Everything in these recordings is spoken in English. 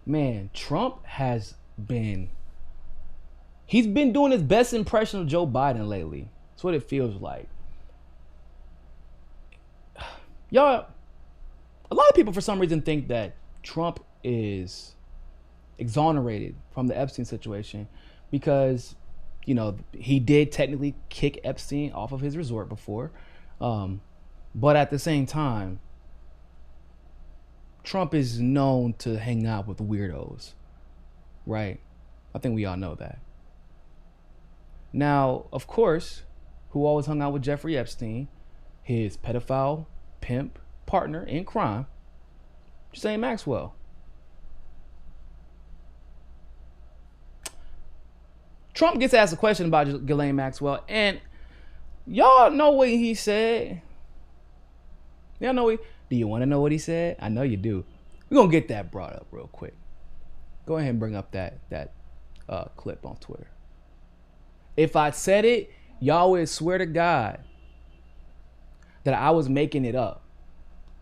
Man, Trump has been he's been doing his best impression of Joe Biden lately. That's what it feels like. Y'all, a lot of people for some reason think that Trump is exonerated from the Epstein situation because, he did technically kick Epstein off of his resort before. But at the same time, Trump is known to hang out with weirdos, right? I think we all know that. Now, of course, who always hung out with Jeffrey Epstein, his pedophile pimp partner in crime, Ghislaine Maxwell. Trump gets asked a question about Ghislaine Maxwell, and y'all know what he said. Y'all know do you want to know what he said? I know you do. We're going to get that brought up real quick. Go ahead and bring up that clip on Twitter. If I said it, y'all would swear to God that I was making it up.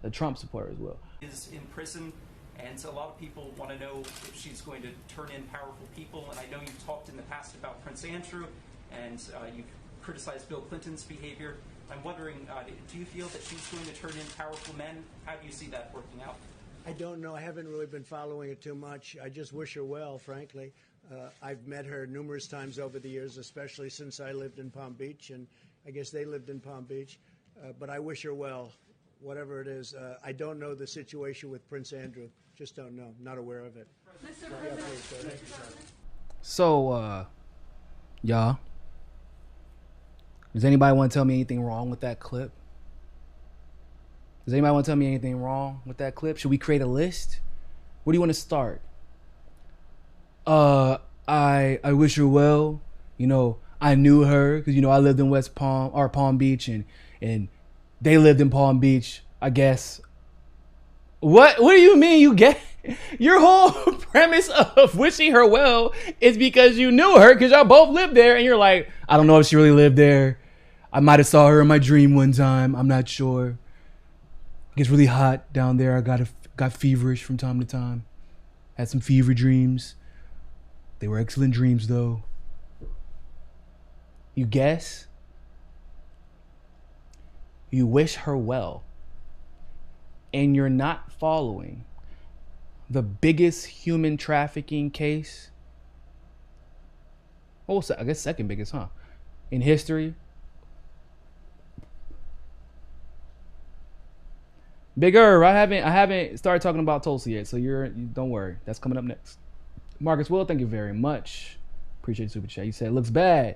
The Trump supporters will. Is in prison, and so a lot of people want to know if she's going to turn in powerful people. And I know you've talked in the past about Prince Andrew, and you've criticized Bill Clinton's behavior. I'm wondering, do you feel that she's going to turn in powerful men? How do you see that working out? I don't know. I haven't really been following it too much. I just wish her well, frankly. I've met her numerous times over the years, especially since I lived in Palm Beach, and I guess they lived in Palm Beach. But I wish her well, whatever it is. I don't know the situation with Prince Andrew. Just don't know. Not aware of it. Mr. President. So, y'all, does anybody want to tell me anything wrong with that clip? Does anybody want to tell me anything wrong with that clip? Should we create a list? Where do you want to start? I wish her well. I knew her because I lived in Palm Beach, and they lived in Palm Beach, I guess. What do you mean you get? Your whole premise of wishing her well is because you knew her, because y'all both lived there, and you're like, I don't know if she really lived there. I might have saw her in my dream one time. I'm not sure. It gets really hot down there. I got feverish from time to time. Had some fever dreams. They were excellent dreams, though. You guess? You wish her well. And you're not following the biggest human trafficking case. Oh, I guess second biggest, huh? In history. Bigger. I haven't started talking about Tulsa yet, so don't worry. That's coming up next. Marcus Will, thank you very much. Appreciate the super chat. You said it looks bad.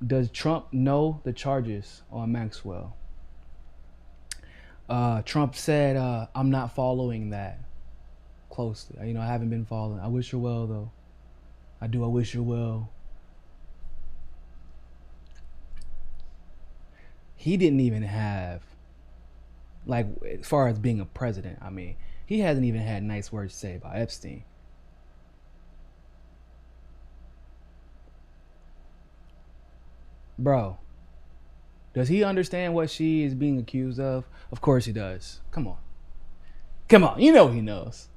Does Trump know the charges on Maxwell? Trump said, I'm not following that closely. I haven't been following. I wish her well, though. I wish her well. He didn't even have, as far as being a president, he hasn't even had nice words to say about Epstein. Bro, does he understand what she is being accused of? Of course he does. Come on. He knows.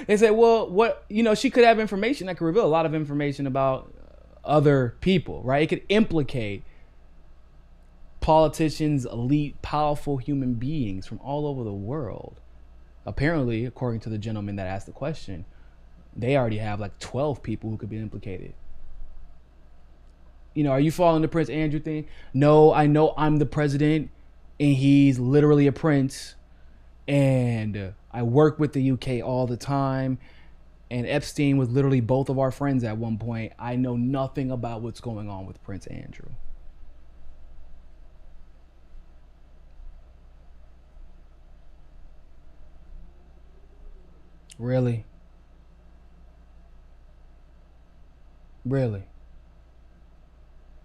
They said, well, she could have information that could reveal a lot of information about other people, right? It could implicate politicians, elite, powerful human beings from all over the world. Apparently, according to the gentleman that asked the question, they already have 12 people who could be implicated. Are you following the Prince Andrew thing? No, I know I'm the president and he's literally a prince. And I work with the UK all the time. And Epstein was literally both of our friends at one point. I know nothing about what's going on with Prince Andrew. Really? Really?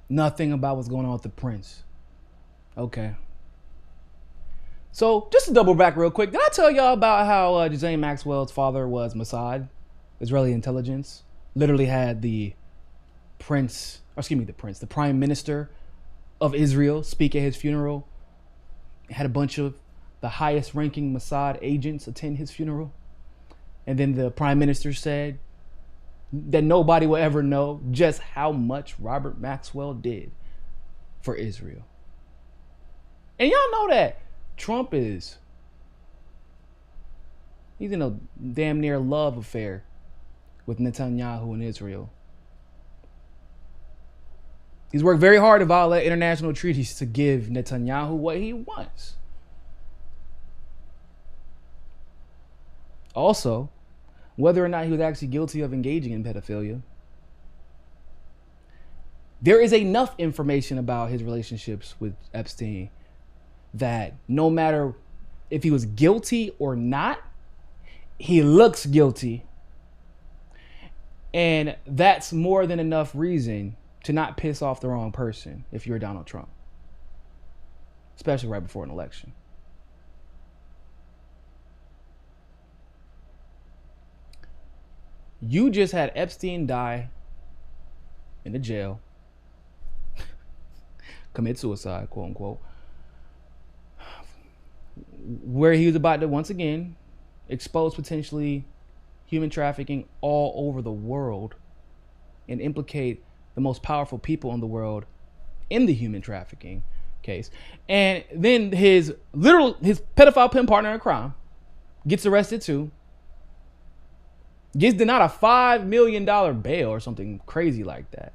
Nothing about what's going on with the prince. Okay. So, just to double back real quick, did I tell y'all about how Ghislaine Maxwell's father was Mossad, Israeli intelligence? Literally had the prime minister of Israel speak at his funeral. Had a bunch of the highest ranking Mossad agents attend his funeral. And then the prime minister said that nobody will ever know just how much Robert Maxwell did for Israel. And y'all know that Trump he's in a damn near love affair with Netanyahu and Israel. He's worked very hard to violate international treaties to give Netanyahu what he wants. Also, whether or not he was actually guilty of engaging in pedophilia, there is enough information about his relationships with Epstein that no matter if he was guilty or not, he looks guilty. And that's more than enough reason to not piss off the wrong person if you're Donald Trump, especially right before an election. You just had Epstein die in the jail, commit suicide, quote unquote, where he was about to once again expose potentially human trafficking all over the world and implicate the most powerful people in the world in the human trafficking case. And then his pedophile pimp partner in crime gets arrested too. Gets denied a $5 million bail or something crazy like that.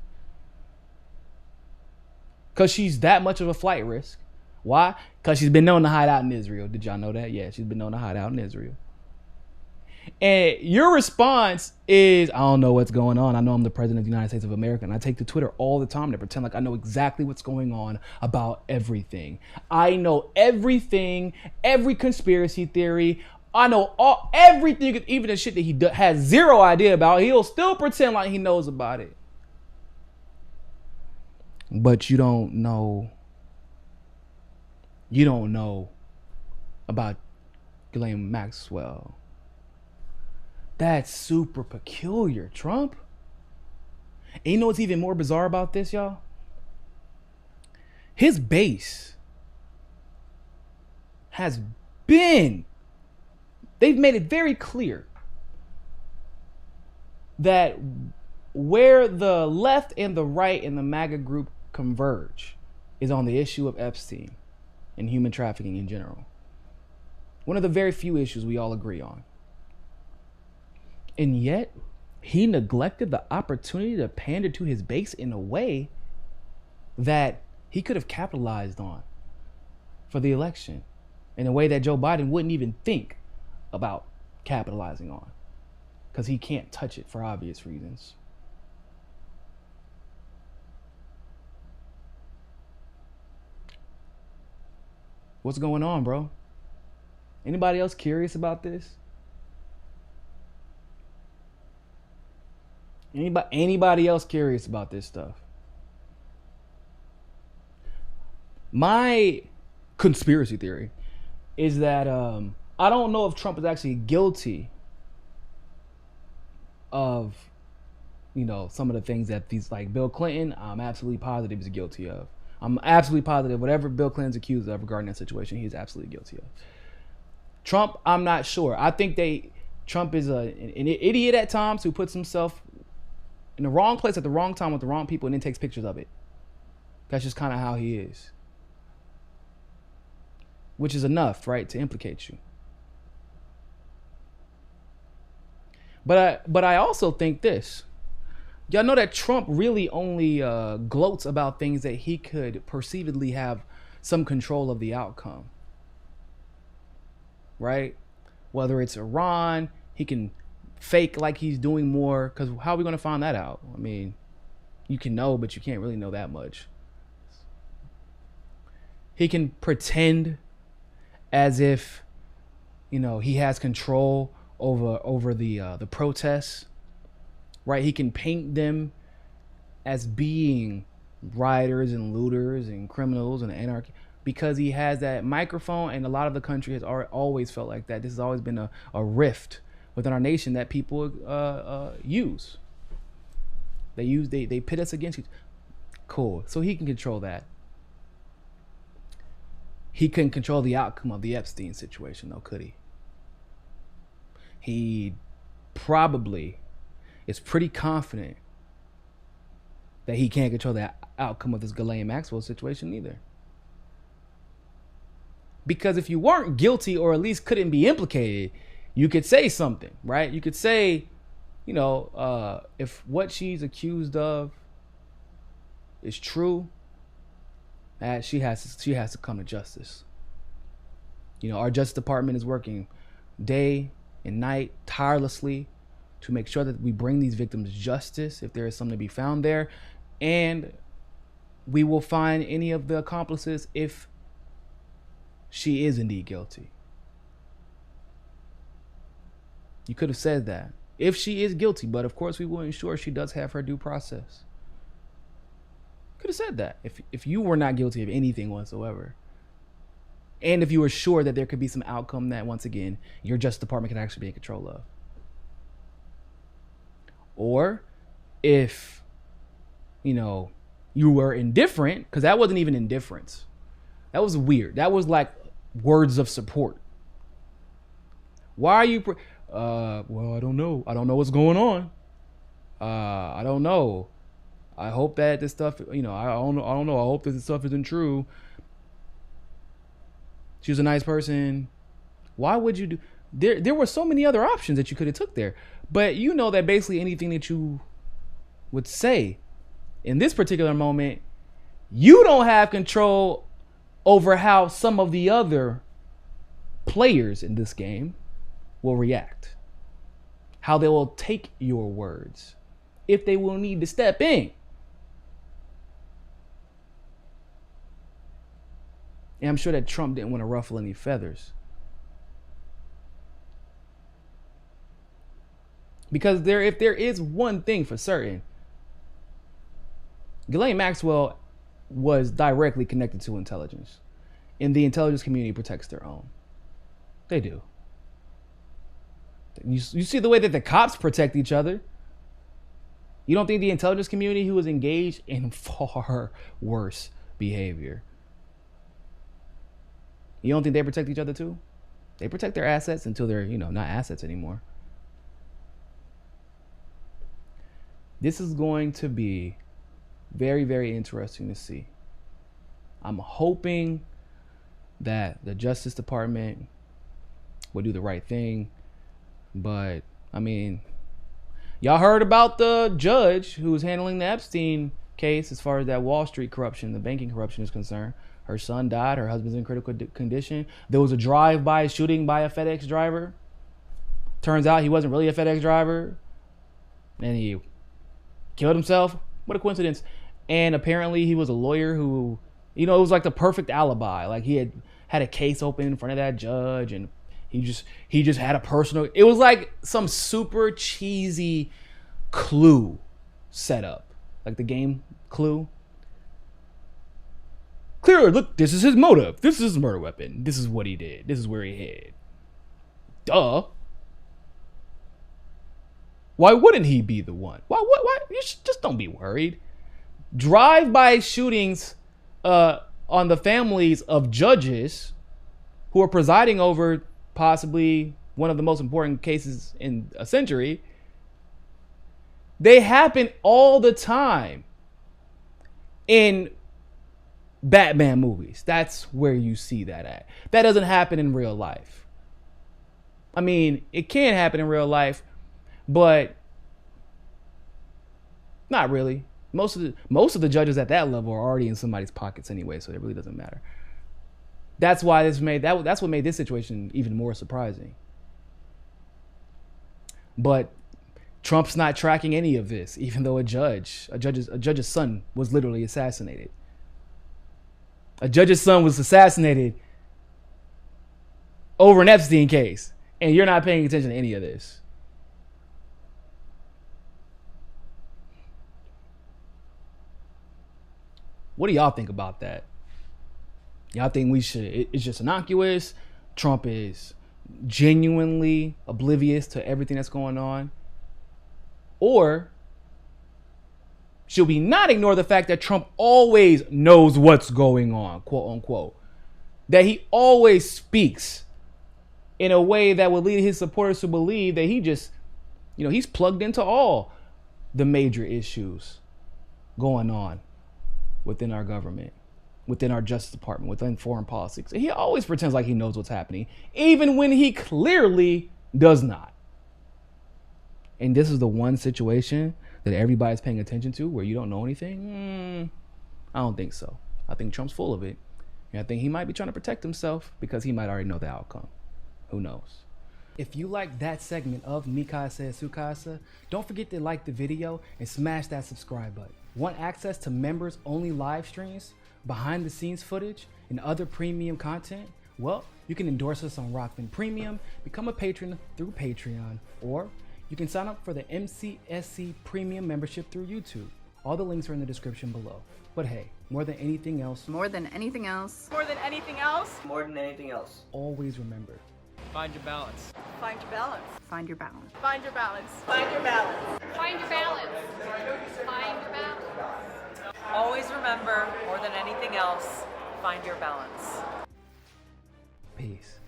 Because she's that much of a flight risk. Why? Because she's been known to hide out in Israel. Did y'all know that? Yeah, she's been known to hide out in Israel. And your response is, I don't know what's going on. I know I'm the president of the United States of America, and I take to Twitter all the time to pretend like I know exactly what's going on about everything. I know everything, every conspiracy theory. I know everything, even the shit that he has zero idea about. He'll still pretend like he knows about it. But you don't know. You don't know about Ghislaine Maxwell. That's super peculiar, Trump. And you know what's even more bizarre about this, y'all? His base has been, they've made it very clear that where the left and the right and the MAGA group converge is on the issue of Epstein and human trafficking in general. One of the very few issues we all agree on. And yet, he neglected the opportunity to pander to his base in a way that he could have capitalized on for the election, in a way that Joe Biden wouldn't even think about capitalizing on, because he can't touch it for obvious reasons. What's going on, bro? Anybody else curious about this? Anybody else curious about this stuff? My conspiracy theory is that I don't know if Trump is actually guilty of, some of the things that these, like Bill Clinton, I'm absolutely positive he's guilty of. I'm absolutely positive whatever Bill Clinton's accused of regarding that situation, he's absolutely guilty of. Trump, I'm not sure. I think Trump is an idiot at times who puts himself in the wrong place at the wrong time with the wrong people and then takes pictures of it. That's just kind of how he is. Which is enough, right, to implicate you. But I also think this. Y'all know that Trump really only gloats about things that he could perceivedly have some control of the outcome. Right? Whether it's Iran, he can fake like he's doing more, because how are we going to find that out? I mean, you can know, but you can't really know that much. He can pretend as if, he has control over the protests, right? He can paint them as being rioters and looters and criminals and anarchy, because he has that microphone, and a lot of the country has always felt like that. This has always been a rift within our nation that people use. They pit us against you. Cool. So he can control that. he couldn't control the outcome of the Epstein situation, though, could he? He probably is pretty confident that he can't control the outcome of this Ghislaine Maxwell situation either. Because if you weren't guilty, or at least couldn't be implicated, you could say something, right? You could say, if what she's accused of is true, that she has to come to justice. Our Justice Department is working day and night tirelessly to make sure that we bring these victims justice if there is something to be found there, and we will find any of the accomplices if she is indeed guilty. You could have said that. If she is guilty, but of course we will ensure she does have her due process. Could have said that if you were not guilty of anything whatsoever. And if you were sure that there could be some outcome that, once again, your Justice Department can actually be in control of. Or if, you were indifferent, because that wasn't even indifference. That was weird. That was like words of support. Why are you... well, I don't know. I don't know what's going on. I don't know. I hope that this stuff, I don't know. I hope that this stuff isn't true. She was a nice person. Why would you do... There were so many other options that you could have took there. But that basically anything that you would say in this particular moment, you don't have control over how some of the other players in this game will react. How they will take your words. If they will need to step in. And I'm sure that Trump didn't want to ruffle any feathers. Because if there is one thing for certain, Ghislaine Maxwell was directly connected to intelligence. And the intelligence community protects their own. They do. You see the way that the cops protect each other. You don't think the intelligence community, who was engaged in far worse behavior, you don't think they protect each other too? They protect their assets until they're, not assets anymore. This is going to be very, very interesting to see. I'm hoping that the Justice Department will do the right thing. But, y'all heard about the judge who was handling the Epstein case as far as that Wall Street corruption, the banking corruption is concerned. Her son died. Her husband's in critical condition. There was a drive-by shooting by a FedEx driver. Turns out he wasn't really a FedEx driver. And he killed himself. What a coincidence. And apparently he was a lawyer who, it was like the perfect alibi. Like he had a case open in front of that judge, and he just had a personal... It was like some super cheesy Clue setup. Like the game Clue. Clearly, look, this is his motive. This is his murder weapon. This is what he did. This is where he hid. Duh. Why wouldn't he be the one? Why? You just don't be worried. Drive-by shootings on the families of judges who are presiding over possibly one of the most important cases in a century. They happen all the time in Batman movies. That's where you see that at. That doesn't happen in real life. It can happen in real life, but not really. Most of the judges at that level are already in somebody's pockets anyway, so it really doesn't matter. That's why that's what made this situation even more surprising. But Trump's not tracking any of this, even though a judge's son was literally assassinated. A judge's son was assassinated over an Epstein case, and you're not paying attention to any of this. What do y'all think about that? Y'all think it's just innocuous? Trump is genuinely oblivious to everything that's going on? Or should we not ignore the fact that Trump always knows what's going on, quote unquote? that he always speaks in a way that would lead his supporters to believe that he just, he's plugged into all the major issues going on within our government, within our Justice Department, within foreign policy. He always pretends like he knows what's happening, even when he clearly does not. And this is the one situation that everybody's paying attention to where you don't know anything? I don't think so. I think Trump's full of it. And I think he might be trying to protect himself because he might already know the outcome. Who knows? If you like that segment of Mikasa Sukasa, don't forget to like the video and smash that subscribe button. Want access to members only live streams, behind the scenes footage, and other premium content? Well, you can endorse us on Rockfin Premium, become a patron through Patreon, or you can sign up for the MCSC Premium membership through YouTube. All the links are in the description below. But hey, more than anything else, always remember, Find your balance. Find your balance. Find your balance. Find your balance. Find your balance. Find your balance. Find your balance. Always remember, more than anything else, find your balance. peace.